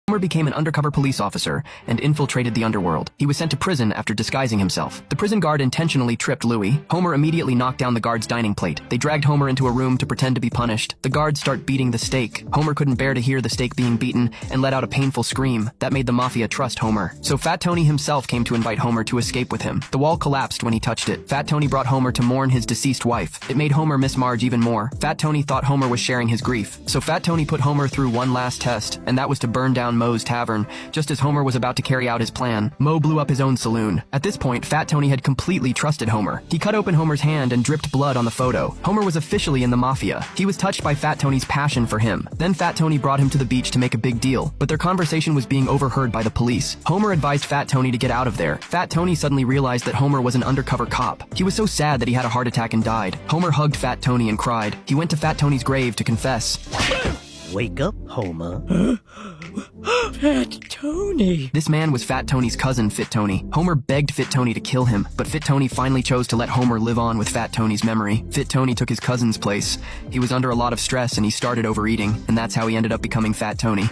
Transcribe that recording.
Homer became an undercover police officer and infiltrated the underworld. He was sent to prison after disguising himself. The prison guard intentionally tripped Louie. Homer immediately knocked down the guard's dining plate. They dragged Homer into a room to pretend to be punished. The guards start beating the steak. Homer couldn't bear to hear the steak being beaten and let out a painful scream. That made the mafia trust Homer. So Fat Tony himself came to invite Homer to escape with him. The wall collapsed when he touched it. Fat Tony brought Homer to mourn his deceased wife. It made Homer miss Marge even more. Fat Tony thought Homer was sharing his grief. So Fat Tony put Homer through one last test, and that was to burn down Moe's tavern. Just as Homer was about to carry out his plan, Moe blew up his own saloon. At this point, Fat Tony had completely trusted Homer. He cut open Homer's hand and dripped blood on the photo. Homer was officially in the mafia. He was touched by Fat Tony's passion for him. Then Fat Tony brought him to the beach to make a big deal, but their conversation was being overheard by the police. Homer advised Fat Tony to get out of there. Fat Tony suddenly realized that Homer was an undercover cop. He was so sad that he had a heart attack and died. Homer hugged Fat Tony and cried. He went to Fat Tony's grave to confess. Wake up, Homer. Fat Tony. This man was Fat Tony's cousin, Fit Tony. Homer begged Fit Tony to kill him, but Fit Tony finally chose to let Homer live on with Fat Tony's memory. Fit Tony took his cousin's place. He was under a lot of stress and he started overeating, and that's how he ended up becoming Fat Tony.